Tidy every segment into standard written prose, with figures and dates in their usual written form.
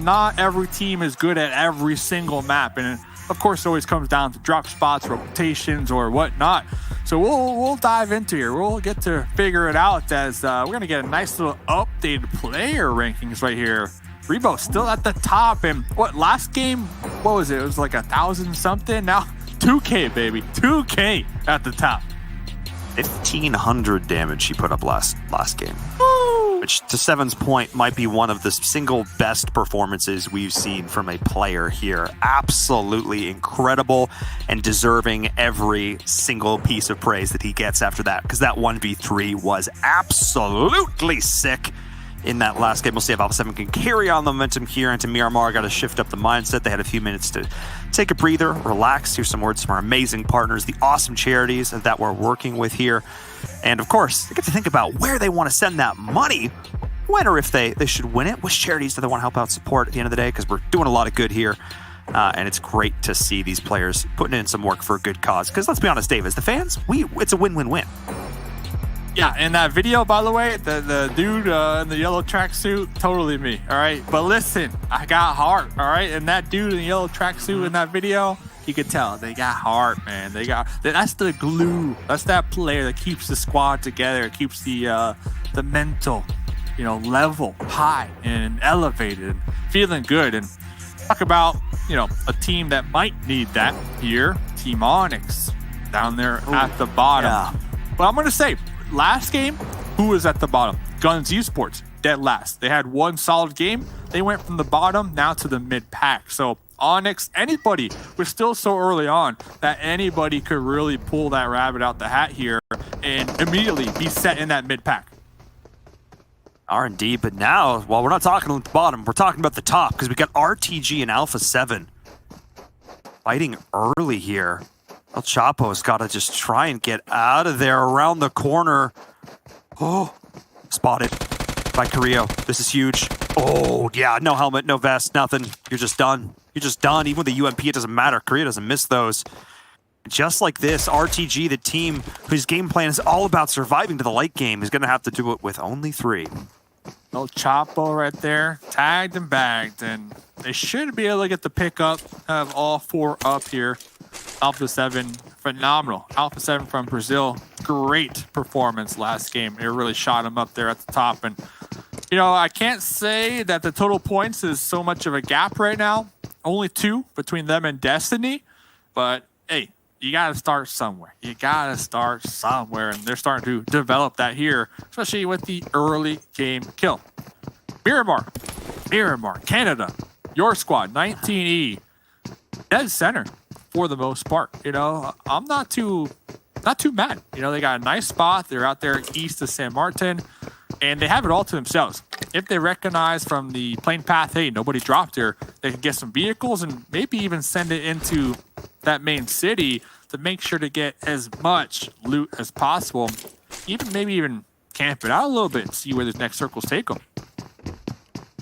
not every team is good at every single map. And of course, it always comes down to drop spots, rotations, or whatnot. So we'll dive into here. We'll get to figure it out as we're going to get a nice little updated player rankings right here. Rebo still at the top. And what, last game, what was it? It was like 1,000 something. Now 2K, baby. 2K at the top. 1,500 damage he put up last game. Woo! Which, to Seven's point, might be one of the single best performances we've seen from a player here. Absolutely incredible and deserving every single piece of praise that he gets after that, because that 1v3 was absolutely sick in that last game. We'll see if Alpha 7 can carry on the momentum here into Miramar. Got to shift up the mindset. They had a few minutes to take a breather, relax, hear some words from our amazing partners, the awesome charities that we're working with here. And of course, they get to think about where they want to send that money, when or if they should win it. Which charities do they want to help out support at the end of the day? Because we're doing a lot of good here. And it's great to see these players putting in some work for a good cause. Because let's be honest, Dave, as the fans, it's a win-win-win. Yeah, in that video, by the way, the dude in the yellow tracksuit, totally me, all right? But listen, I got heart, all right? And that dude in the yellow tracksuit in that video, you could tell they got heart, man. That's the glue. That's that player that keeps the squad together. It keeps the mental, level high and elevated and feeling good. And talk about, a team that might need that here. Team Onyx down there at the bottom. Yeah. But I'm going to say, last game, who was at the bottom? Guns Esports, dead last. They had one solid game. They went from the bottom now to the mid-pack. So Onyx, anybody, we're still so early on that anybody could really pull that rabbit out the hat here and immediately be set in that mid-pack. R&D, but now, well, we're not talking at the bottom. We're talking about the top, because we got RTG and Alpha 7 fighting early here. El Chapo's got to just try and get out of there around the corner. Oh, spotted by Carrillo. This is huge. Oh, yeah, no helmet, no vest, nothing. You're just done. You're just done. Even with the UMP, it doesn't matter. Carrillo doesn't miss those. Just like this, RTG, the team whose game plan is all about surviving to the late game, is going to have to do it with only 3. El Chapo right there, tagged and bagged, and they should be able to get the pickup of all 4 up here. Alpha 7, phenomenal. Alpha 7 from Brazil, great performance last game. It really shot him up there at the top. And, I can't say that the total points is so much of a gap right now. Only 2 between them and Destiny. But, hey, you got to start somewhere. You got to start somewhere. And they're starting to develop that here, especially with the early game kill. Miramar, Canada, your squad, 19E, dead center. For the most part, I'm not too mad. They got a nice spot. They're out there east of San Martin, and they have it all to themselves. If they recognize from the plane path, hey, nobody dropped here, they can get some vehicles and maybe even send it into that main city to make sure to get as much loot as possible. Maybe even camp it out a little bit and see where the next circles take them.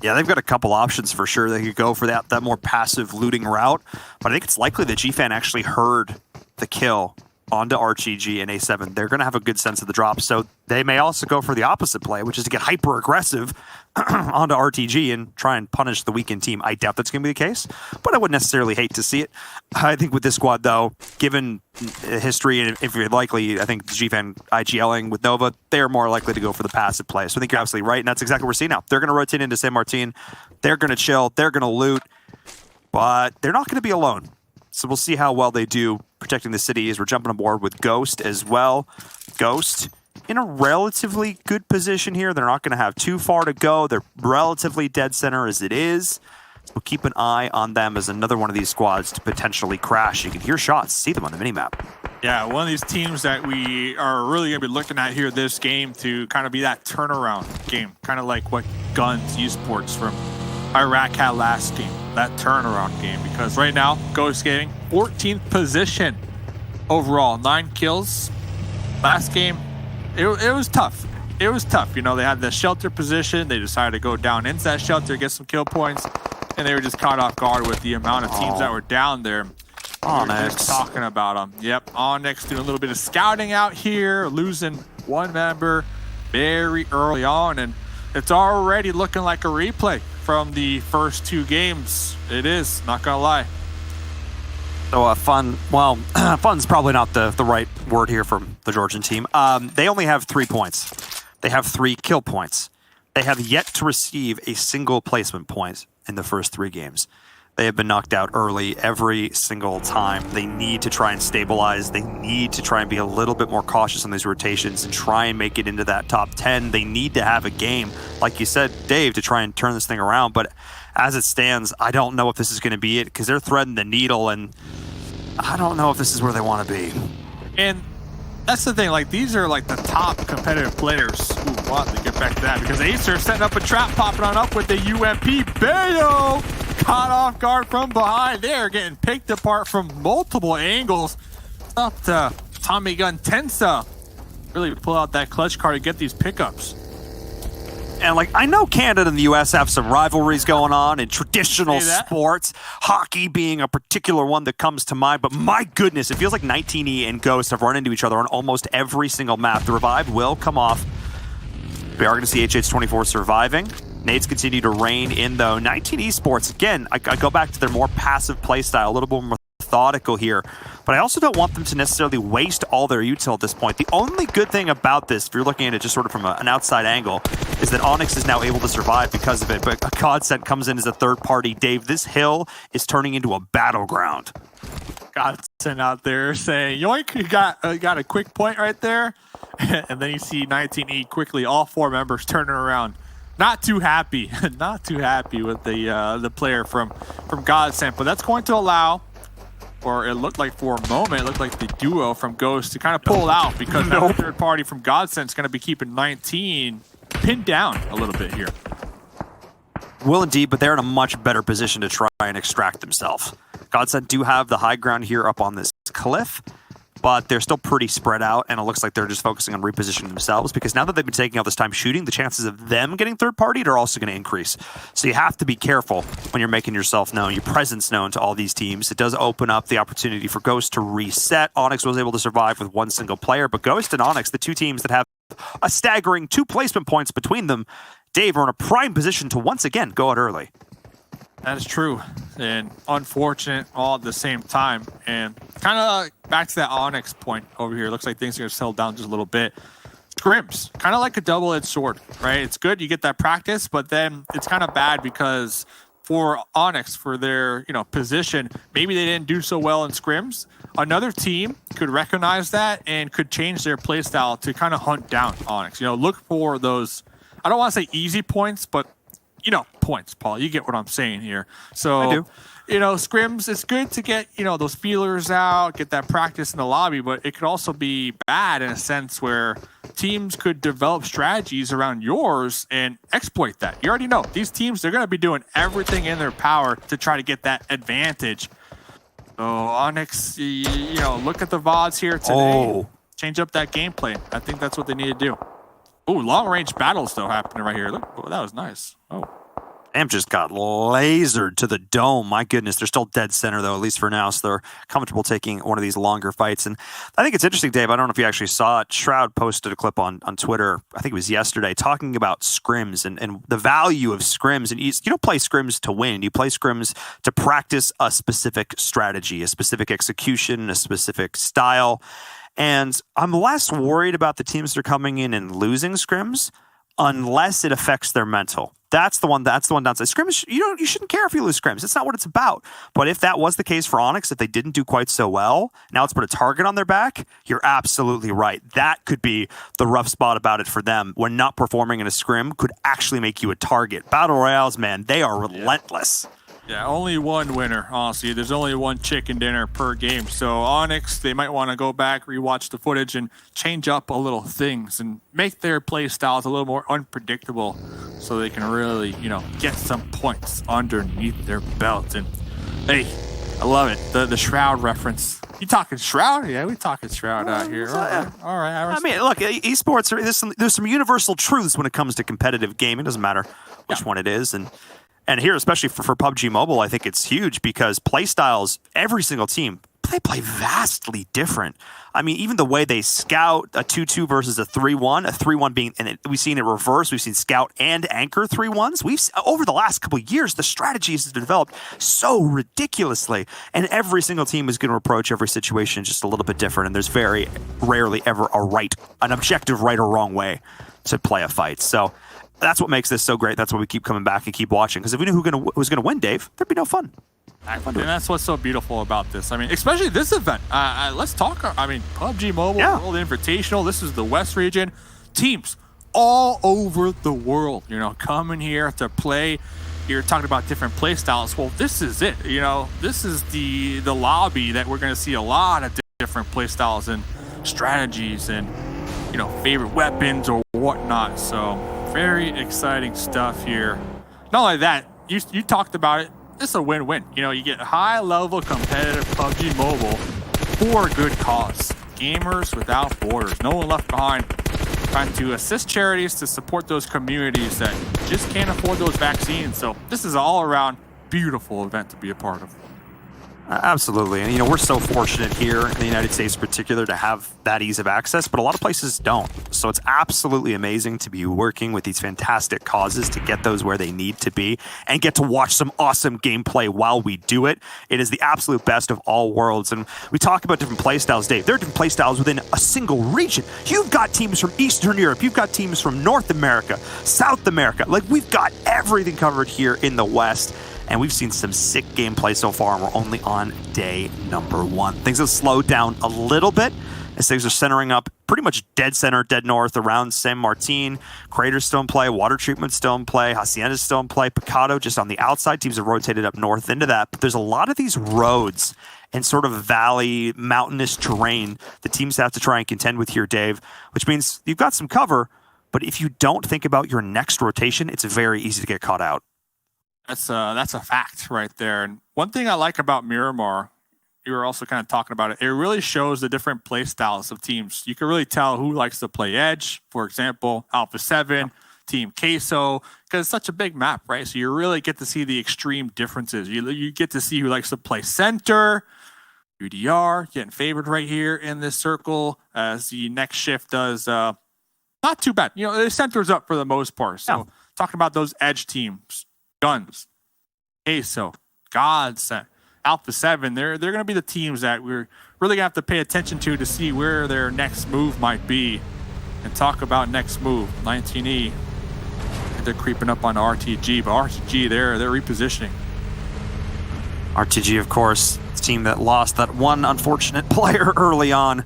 Yeah, they've got a couple options for sure. They could go for that more passive looting route, but I think it's likely that GFan actually heard the kill onto RTG and A7. They're going to have a good sense of the drop, so they may also go for the opposite play, which is to get hyper-aggressive onto RTG and try and punish the weakened team. I doubt that's going to be the case, but I wouldn't necessarily hate to see it. I think with this squad, though, given history, and if you're likely, I think GFan IGLing with Nova, they're more likely to go for the passive play. So I think you're absolutely right, and that's exactly what we're seeing now. They're going to rotate into San Martin. They're going to chill. They're going to loot, but they're not going to be alone. So we'll see how well they do protecting the city as we're jumping aboard with Ghost as well. Ghost in a relatively good position here. They're not going to have too far to go. They're relatively dead center as it is. So keep an eye on them as another one of these squads to potentially crash. You can hear shots, see them on the minimap. Yeah, one of these teams that we are really going to be looking at here this game to kind of be that turnaround game, kind of like what Guns Esports from Iraq had last game, that turnaround game. Because right now, Ghost getting 14th position overall, 9 kills. Last game, it was tough. It was tough. They had the shelter position. They decided to go down into that shelter, get some kill points, and they were just caught off guard with the amount of teams that were down there. Onyx. Just talking about them. Yep, Onyx doing a little bit of scouting out here, losing one member very early on, and it's already looking like a replay from the first 2 games. It is, not gonna lie. So fun's probably not the right word here from the Georgian team. They only have 3 points. They have 3 kill points. They have yet to receive a single placement point in the first 3 games. They have been knocked out early every single time. They need to try and stabilize. They need to try and be a little bit more cautious on these rotations and try and make it into that top 10. They need to have a game, like you said, Dave, to try and turn this thing around. But as it stands, I don't know if this is going to be it because they're threading the needle, and I don't know if this is where they want to be. And that's the thing, like, these are like the top competitive players. Ooh, we'll have to get back to that because Acer setting up a trap, popping on up with the UMP. Bayo caught off guard from behind. They're getting picked apart from multiple angles. It's up to Tommy Gun Tensa really pull out that clutch card to get these pickups. And, like, I know Canada and the U.S. have some rivalries going on in traditional sports, hockey being a particular one that comes to mind, but my goodness, it feels like 19E and Ghost have run into each other on almost every single map. The revive will come off. We are going to see HH24 surviving. Nades continue to reign in, though. 19 Esports, again, I go back to their more passive playstyle, a little bit more methodical here, but I also don't want them to necessarily waste all their util at this point. The only good thing about this, if you're looking at it just sort of from an outside angle, is that Onyx is now able to survive because of it, but a Godsent comes in as a third party. Dave, this hill is turning into a battleground. Godsent out there saying, yoink, you got a quick point right there. And then you see 19E quickly, all 4 members turning around. Not too happy, not too happy with the player from Godsent, but that's going to allow, or it looked like for a moment, it looked like the duo from Ghost to kind of pull out because that third party from Godsent is going to be keeping 19 pinned down a little bit here. Will indeed, but they're in a much better position to try and extract themselves. Godsent do have the high ground here up on this cliff, but they're still pretty spread out, and it looks like they're just focusing on repositioning themselves because now that they've been taking all this time shooting, the chances of them getting third-partied are also going to increase. So you have to be careful when you're making yourself known, your presence known to all these teams. It does open up the opportunity for Ghost to reset. Onyx was able to survive with 1 single player, but Ghost and Onyx, the 2 teams that have a staggering 2 placement points between them, Dave, are in a prime position to once again go out early. That is true, and unfortunate all at the same time. And kind of back to that Onyx point over here. Looks like things are going to settle down just a little bit. Scrims, kind of like a double-edged sword, right? It's good, you get that practice, but then it's kind of bad because for Onyx, for their position, maybe they didn't do so well in scrims. Another team could recognize that and could change their play style to kind of hunt down Onyx. Look for those, I don't want to say easy points, but points, Paul. You get what I'm saying here. So, I do. Scrims, it's good to get, those feelers out, get that practice in the lobby, but it could also be bad in a sense where teams could develop strategies around yours and exploit that. You already know these teams, they're going to be doing everything in their power to try to get that advantage. So, Onyx, look at the VODs here today. Oh. Change up that gameplay. I think that's what they need to do. Ooh, long-range battles, though, happening right here. Look, that was nice. Oh. Am just got lasered to the dome. My goodness, they're still dead center, though, at least for now, so they're comfortable taking one of these longer fights. And I think it's interesting, Dave, I don't know if you actually saw it. Shroud posted a clip on Twitter, I think it was yesterday, talking about scrims and the value of scrims. And you don't play scrims to win. You play scrims to practice a specific strategy, a specific execution, a specific style. And I'm less worried about the teams that are coming in and losing scrims unless it affects their mental. That's the one downside. Scrims, you shouldn't care if you lose scrims. It's not what it's about. But if that was the case for Onyx, if they didn't do quite so well, now let's put a target on their back, you're absolutely right. That could be the rough spot about it for them. When not performing in a scrim could actually make you a target. Battle Royales, man, they are relentless. Yeah, only one winner, honestly. There's only one chicken dinner per game. So Onyx, they might want to go back, rewatch the footage, and change up a little things and make their play styles a little more unpredictable so they can really, get some points underneath their belt. And, hey, I love it. The Shroud reference. You talking Shroud? Yeah, we talking Shroud out here. All right. I mean, look, esports, there's some universal truths when it comes to competitive gaming. It doesn't matter which one it is. And here, especially for PUBG Mobile, I think it's huge because playstyles, every single team but they play vastly different. I mean, even the way they scout a 2-2 versus a 3-1, a 3-1 being, and we've seen it reverse. We've seen scout and anchor 3-1s. Over the last couple of years, the strategies have developed so ridiculously, and every single team is going to approach every situation just a little bit different. And there's very rarely ever an objective right or wrong way to play a fight. So that's what makes this so great. That's why we keep coming back and keep watching. Because if we knew who was going to win, Dave, there'd be no fun. And that's what's so beautiful about this. I mean, especially this event. Let's talk. I mean, PUBG Mobile World Invitational. This is the West region. Teams all over the world, you know, coming here to play. You're talking about different play styles. Well, this is it. You know, this is the lobby that we're going to see a lot of different play styles and strategies and, you know, favorite weapons or whatnot. So very exciting stuff here. Not only that, you talked about it. This is a win-win. You know, you get high-level competitive PUBG Mobile for a good cause. Gamers without borders. No one left behind. Trying to assist charities to support those communities that just can't afford those vaccines. So this is an all-around beautiful event to be a part of. Absolutely. And, you know, we're so fortunate here in the United States in particular to have that ease of access, but a lot of places don't. So it's absolutely amazing to be working with these fantastic causes to get those where they need to be and get to watch some awesome gameplay while we do it. It is the absolute best of all worlds. And we talk about different playstyles, Dave. There are different playstyles within a single region. You've got teams from Eastern Europe. You've got teams from North America, South America. Like, we've got everything covered here in the West. And we've seen some sick gameplay so far, and we're only on day number 1. Things have slowed down a little bit as things are centering up pretty much dead center, dead north around San Martin. Crater's still in play, Water Treatment's still in play, Hacienda's still in play, Picado just on the outside. Teams have rotated up north into that. But there's a lot of these roads and sort of valley, mountainous terrain that teams have to try and contend with here, Dave, which means you've got some cover, but if you don't think about your next rotation, it's very easy to get caught out. That's a fact right there. And one thing I like about Miramar, you were also kind of talking about it, it really shows the different play styles of teams. You can really tell who likes to play edge. For example, Alpha 7, Team Queso, because it's such a big map, right? So you really get to see the extreme differences. You get to see who likes to play center, UDR, getting favored right here in this circle as the next shift does not too bad. You know, the center's up for the most part. So talking about those edge teams, Guns, Queso, Godsend, Alpha 7, they're going to be the teams that we're really going to have to pay attention to see where their next move might be. And talk about next move, 19E. They're creeping up on RTG, but RTG, they're repositioning. RTG, of course, the team that lost that one unfortunate player early on.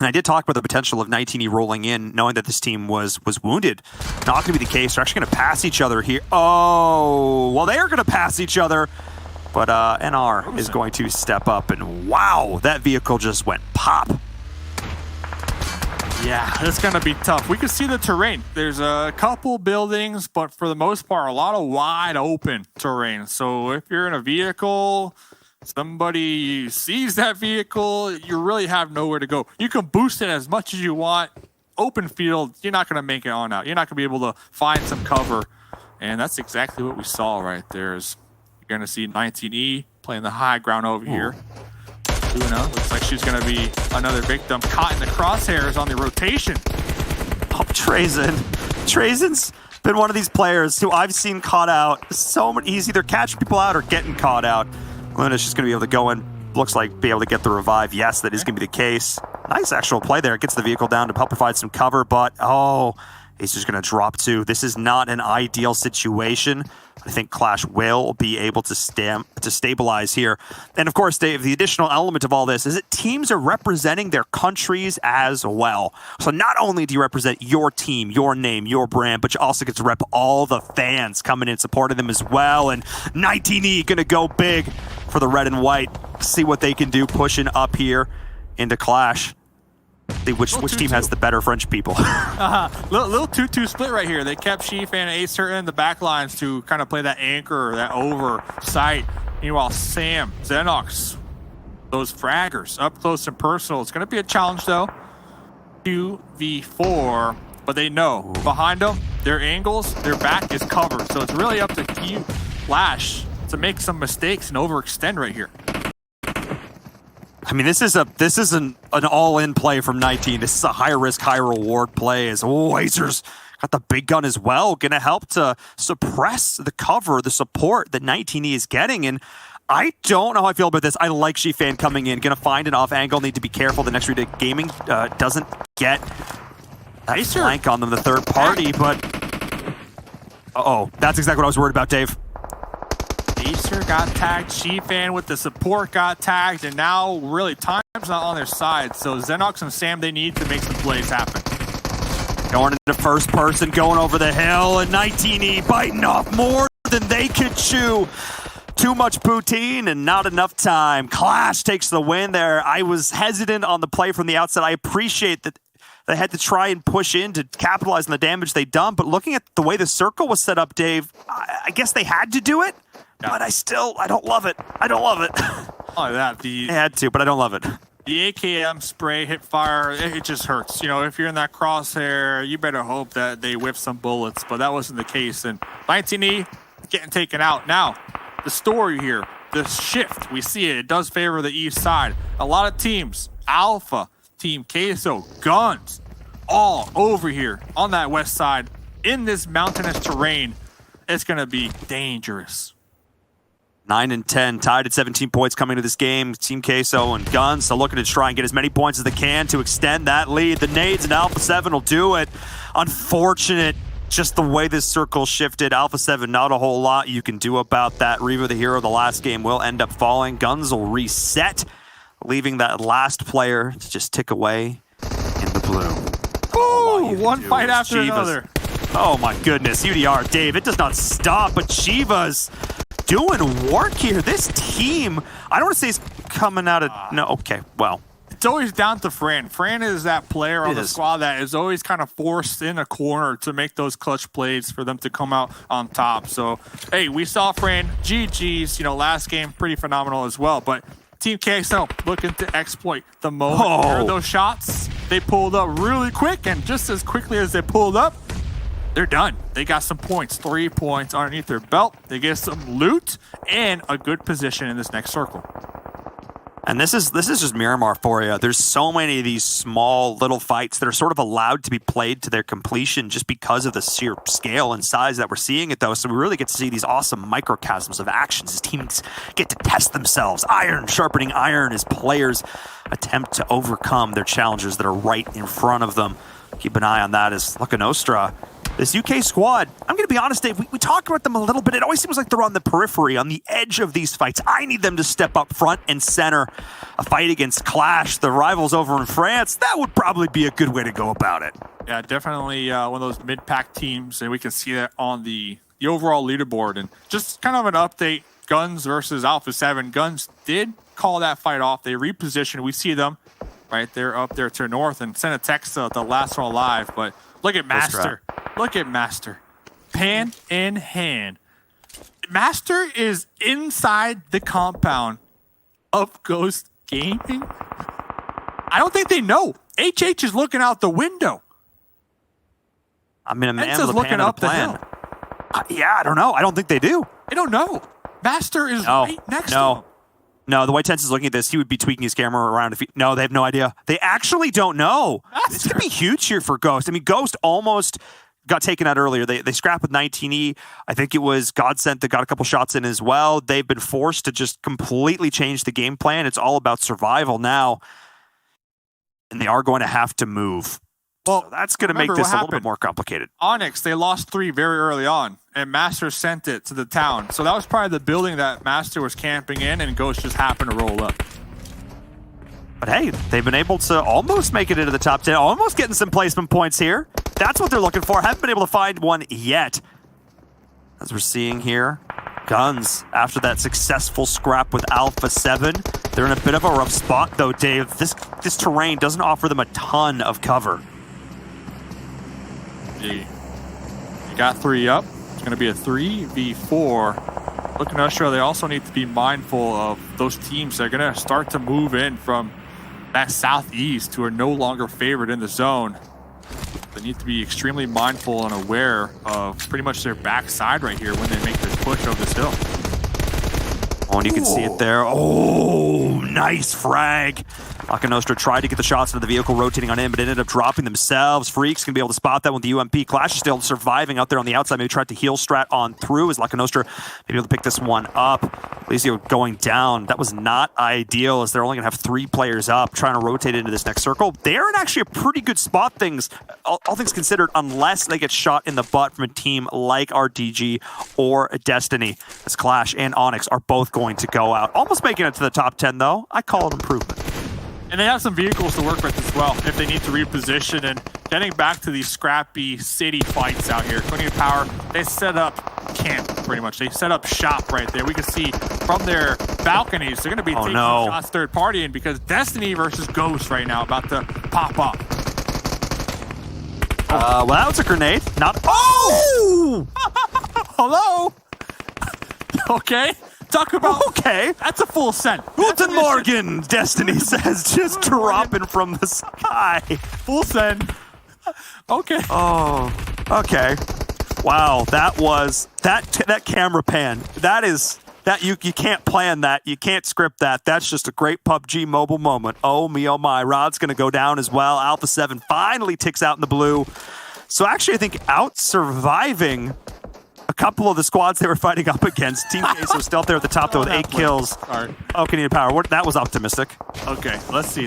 And I did talk about the potential of 19E rolling in, knowing that this team was wounded. Not going to be the case. They're actually going to pass each other here. Oh, well, they are going to pass each other. But NR is going to step up. And wow, that vehicle just went pop. Yeah, it's going to be tough. We can see the terrain. There's a couple buildings, but for the most part, a lot of wide open terrain. So if you're in a vehicle, somebody sees that vehicle, you really have nowhere to go. You can boost it as much as you want. Open field, you're not going to make it on out. You're not going to be able to find some cover. And that's exactly what we saw right there. Is you're going to see 19E playing the high ground over here. Luna looks like she's going to be another victim. Caught in the crosshairs on the rotation. Oh, Trazen's been one of these players who I've seen caught out so many. He's either catching people out or getting caught out. Luna's just going to be able to go in, looks like be able to get the revive. Yes, that is going to be the case. Nice actual play there. Gets the vehicle down to help provide some cover, but he's just going to drop too. This is not an ideal situation. I think Clash will be able to stabilize here. And of course, Dave, the additional element of all this is that teams are representing their countries as well. So not only do you represent your team, your name, your brand, but you also get to rep all the fans coming in supporting them as well. And 19E going to go big for the red and white. See what they can do pushing up here into Clash. See which team has the better French people. Little 2-2 split right here. They kept Sheaf and Ace in the back lines to kind of play that anchor, that oversight. Meanwhile, Sam, Xenox, those fraggers up close and personal. It's going to be a challenge though. 2v4, but they know behind them, their angles, their back is covered. So it's really up to you, Flash, to make some mistakes and overextend right here. I mean, this is an all-in play from 19. This is a high-risk, high-reward play. As Azer's got the big gun as well, going to help to suppress the cover, the support that 19E is getting. And I don't know how I feel about this. I like Shifan coming in, going to find an off angle. Need to be careful. The next read gaming doesn't get that flank on them, the third party, but that's exactly what I was worried about, Dave. Acer got tagged, Shifan with the support got tagged, and now really time's not on their side. So Xenox and Sam, they need to make some plays happen. Going into first person, going over the hill, and 19E biting off more than they could chew. Too much poutine and not enough time. Clash takes the win there. I was hesitant on the play from the outset. I appreciate that they had to try and push in to capitalize on the damage they'd done, but looking at the way the circle was set up, Dave, I guess they had to do it. But I don't love it. I don't love it. Oh, that they had to, but I don't love it. The AKM spray hit fire. It just hurts. You know, if you're in that crosshair, you better hope that they whip some bullets. But that wasn't the case. And 19E getting taken out. Now, the story here, the shift, we see it. It does favor the east side. A lot of teams, Alpha, Team Queso, Guns, all over here on that west side in this mountainous terrain. It's going to be dangerous. 9 and 10, tied at 17 points coming to this game. Team Queso and Guns so looking to try and get as many points as they can to extend that lead. The nades and Alpha 7 will do it. Unfortunate, just the way this circle shifted. Alpha 7, not a whole lot you can do about that. Reva, the hero of the last game, will end up falling. Guns will reset, leaving that last player to just tick away in the blue. Ooh, one fight after another. Oh my goodness, UDR, Dave, it does not stop, but Chivas doing work here. This team, I don't want to say it's coming out of, no, okay, well. It's always down to Fran. Fran is that player on the squad that is always kind of forced in a corner to make those clutch plays for them to come out on top. So, hey, we saw Fran, GG's, you know, last game, pretty phenomenal as well. But Team KXL looking to exploit the moment. There are those shots. They pulled up really quick, and just as quickly as they pulled up, they're done. They got some points, 3 points underneath their belt. They get some loot and a good position in this next circle. And this is just Miramar for you. There's so many of these small little fights that are sort of allowed to be played to their completion just because of the sheer scale and size that we're seeing it, though. So we really get to see these awesome microcosms of actions as teams get to test themselves. Iron sharpening iron as players attempt to overcome their challenges that are right in front of them. Keep an eye on that as Luca Nostra. This UK squad, I'm going to be honest, Dave, we talk about them a little bit. It always seems like they're on the periphery, on the edge of these fights. I need them to step up front and center. A fight against Clash, the rivals over in France, that would probably be a good way to go about it. Yeah, definitely one of those mid-pack teams, and we can see that on the overall leaderboard. And just kind of an update, Guns versus Alpha 7. Guns did call that fight off. They repositioned. We see them right there up there to the north and sent a text to the last one alive. But look at Master. Look at Master. Pan in hand. Master is inside the compound of Ghost Gaming. I don't think they know. HH is looking out the window. I mean, a man Ensa's with a looking plan up and a plan. the hill. Yeah, I don't know. I don't think they do. They don't know. Master is right next to him. No, the way Tense is looking at this, he would be tweaking his camera around. No, they have no idea. They actually don't know. This could be huge here for Ghost. I mean, Ghost almost got taken out earlier. They scrapped with 19E. I think it was Godsent that got a couple shots in as well. They've been forced to just completely change the game plan. It's all about survival now. And they are going to have to move. Well, so that's going to make this a little bit more complicated. Onyx, they lost 3 very early on, and Master sent it to the town. So that was probably the building that Master was camping in, and Ghost just happened to roll up. But hey, they've been able to almost make it into the top 10, almost getting some placement points here. That's what they're looking for. Haven't been able to find one yet. As we're seeing here, Guns, after that successful scrap with Alpha 7, they're in a bit of a rough spot, though, Dave. This terrain doesn't offer them a ton of cover. You got 3 up. It's going to be a 3v4. Looking at Australia, they also need to be mindful of those teams that are going to start to move in from that southeast who are no longer favored in the zone. They need to be extremely mindful and aware of pretty much their backside right here when they make this push over this hill. Oh, and you can see it there. Oh, nice frag. Laka Nostra tried to get the shots into the vehicle rotating on in, but ended up dropping themselves. Freaks can be able to spot that with the UMP. Clash is still surviving out there on the outside. Maybe tried to heal strat on through as Laka Nostra maybe able to pick this one up. Lizio going down. That was not ideal as they're only going to have 3 players up trying to rotate into this next circle. They're in actually a pretty good spot, all things considered, unless they get shot in the butt from a team like RTG or Destiny, as Clash and Onyx are both going to go out. Almost making it to the top 10, though. I call it improvement. And they have some vehicles to work with as well if they need to reposition. And getting back to these scrappy city fights out here, Tony Power, they set up camp pretty much. They set up shop right there. We can see from their balconies, they're going to be taking shots third party in because Destiny versus Ghost right now about to pop up. Well, that was a grenade. Not. Oh! Hello? Okay. Talk about. Okay. That's a full send. Guten Morgen, Destiny says, just dropping from the sky. Full send. Okay. Oh, okay. Wow, that was that camera pan. That is that you can't plan that. You can't script that. That's just a great PUBG mobile moment. Oh me, oh my. Rod's gonna go down as well. Alpha 7 finally ticks out in the blue. So actually, I think out surviving a couple of the squads they were fighting up against. Team Queso still up there at the top, though, with 8 kills. Sorry. Oh, Canadian Power. That was optimistic. Okay, let's see.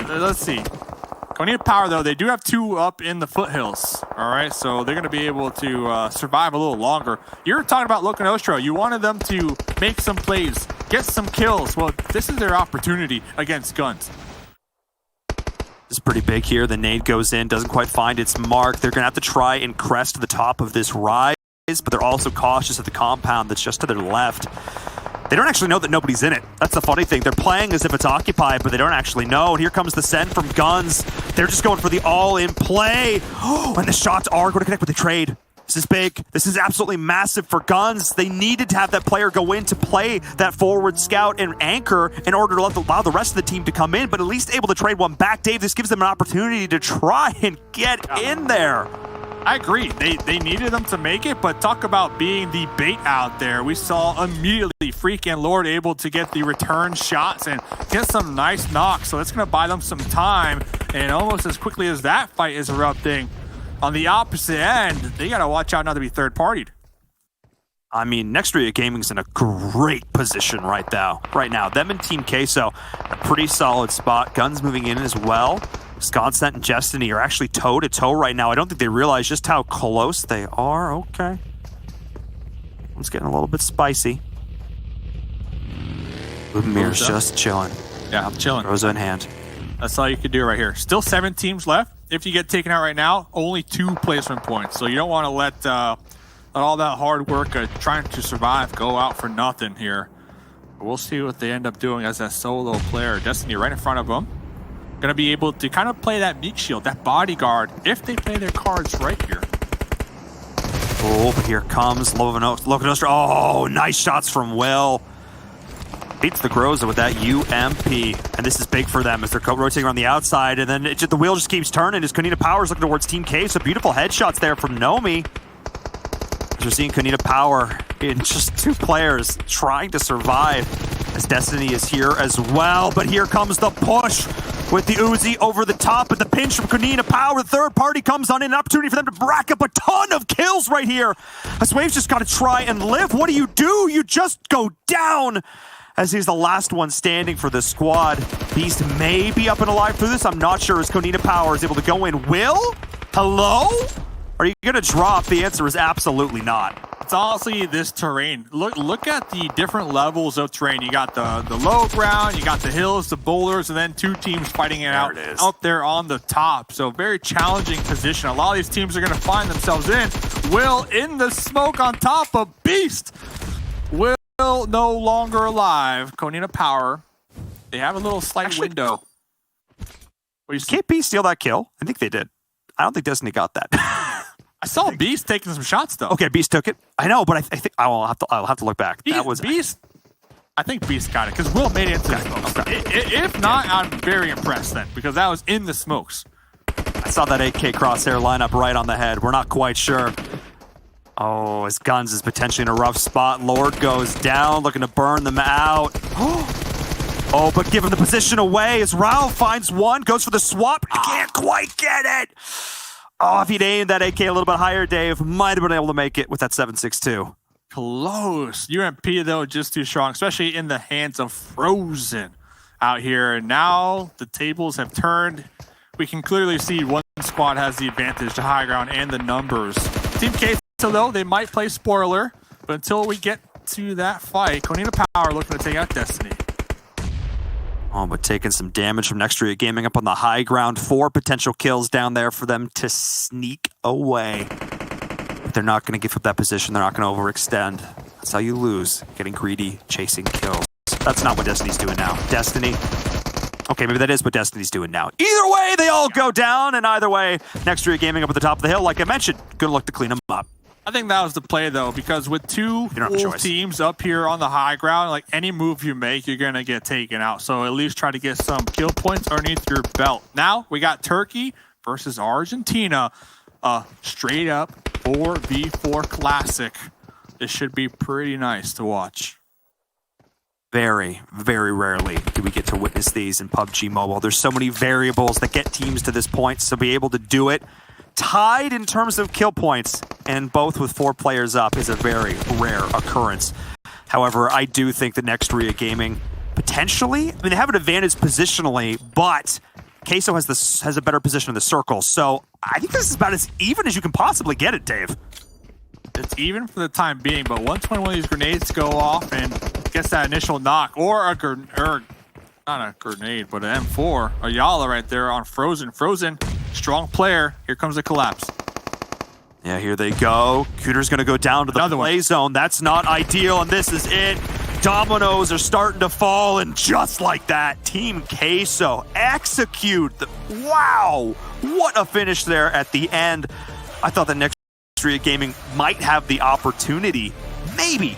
Canadian Power, though, they do have 2 up in the foothills. All right, so they're going to be able to survive a little longer. You were talking about Laka Nostra. You wanted them to make some plays, get some kills. Well, this is their opportunity against guns. This is pretty big here. The nade goes in, doesn't quite find its mark. They're going to have to try and crest to the top of this rise, but they're also cautious of the compound that's just to their left. They don't actually know that nobody's in it. That's the funny thing. They're playing as if it's occupied, but they don't actually know. And here comes the send from Guns. They're just going for the all-in play. And the shots are going to connect with the trade. This is big. This is absolutely massive for Guns. They needed to have that player go in to play that forward scout and anchor in order to allow the rest of the team to come in, but at least able to trade one back. Dave, this gives them an opportunity to try and get in there. I agree. They needed them to make it, but talk about being the bait out there. We saw immediately Freak and Lord able to get the return shots and get some nice knocks. So it's going to buy them some time. And almost as quickly as that fight is erupting, on the opposite end, they got to watch out not to be third-partied. I mean, Nextria Gaming's in a great position right now. Them and Team Queso, a pretty solid spot. Guns moving in as well. Scotsnet and Destiny are actually toe-to-toe right now. I don't think they realize just how close they are. Okay. It's getting a little bit spicy. Lumire's just chilling. Yeah, I'm chilling. Rosa in hand. That's all you can do right here. Still 7 teams left. If you get taken out right now, only 2 placement points. So you don't want to let all that hard work trying to survive go out for nothing here. But we'll see what they end up doing as a solo player. Destiny right in front of them. Going to be able to kind of play that meat shield, that bodyguard, if they play their cards right here. Oh, but here comes Laka Nostra. Oh, nice shots from Will. Beats the Groza with that UMP. And this is big for them as they're rotating around the outside. And then the wheel just keeps turning as Konita Power's looking towards Team K. So beautiful headshots there from Nomi. As we're seeing Konita Power in just 2 players trying to survive as Destiny is here as well. But here comes the push with the Uzi over the top and the pinch from Konita Power. The third party comes on in, an opportunity for them to rack up a ton of kills right here. As Wave's just got to try and live. What do? You just go down as he's the last one standing for the squad. Beast may be up and alive through this. I'm not sure as Konita Power is able to go in. Will? Hello? Are you going to drop? The answer is absolutely not. It's honestly this terrain. Look at the different levels of terrain. You got the low ground, you got the hills, the boulders, and then 2 teams fighting it out there on the top. So very challenging position. A lot of these teams are going to find themselves in. Will in the smoke on top of Beast. Will no longer alive. Konita Power. They have a little slight window. Can't Beast steal that kill? I think they did. I don't think Destiny got that. I saw Beast taking some shots though. Okay, Beast took it. I know, but I think I'll have to look back. Beast. I think Beast got it because Will made it into the smokes. Okay. If not, I'm very impressed then because that was in the smokes. I saw that 8K crosshair line up right on the head. We're not quite sure. Oh, his guns is potentially in a rough spot. Lord goes down, looking to burn them out. Oh, but giving the position away as Rao finds one, goes for the swap. He can't quite get it. Oh, if he'd aimed that AK a little bit higher, Dave might have been able to make it with that 7.62. Close. UMP, though, just too strong, especially in the hands of Frozen out here. And now the tables have turned. We can clearly see one squad has the advantage, the high ground, and the numbers. Team Queso, though, they might play spoiler, but until we get to that fight, Konina Power looking to take out Destiny. Oh, but taking some damage from Nextria Gaming up on the high ground. 4 potential kills down there for them to sneak away. But they're not going to give up that position. They're not going to overextend. That's how you lose, getting greedy, chasing kills. That's not what Destiny's doing now. Destiny, okay, maybe that is what Destiny's doing now. Either way, they all go down, and either way, Nextria Gaming up at the top of the hill, like I mentioned, good luck to clean them up. I think that was the play, though, because with two full teams up here on the high ground, like any move you make, you're going to get taken out. So at least try to get some kill points underneath your belt. Now we got Turkey versus Argentina. Straight up 4v4 classic. This should be pretty nice to watch. Very, very rarely do we get to witness these in PUBG Mobile. There's so many variables that get teams to this point, so be able to do it tied in terms of kill points, and both with 4 players up is a very rare occurrence. However, I do think that Nextria Gaming potentially, I mean, they have an advantage positionally, but Queso has a better position in the circle. So I think this is about as even as you can possibly get it, Dave. It's even for the time being, but once one of these grenades go off and gets that initial knock, or not a grenade, but an M4, a Yala right there on Frozen. Frozen, strong player. Here comes the collapse. Yeah, here they go. Cooter's going to go down to the play zone. That's not ideal, and this is it. Dominoes are starting to fall, and just like that, Team Queso execute. Wow, what a finish there at the end. I thought the Nextria Gaming might have the opportunity, maybe,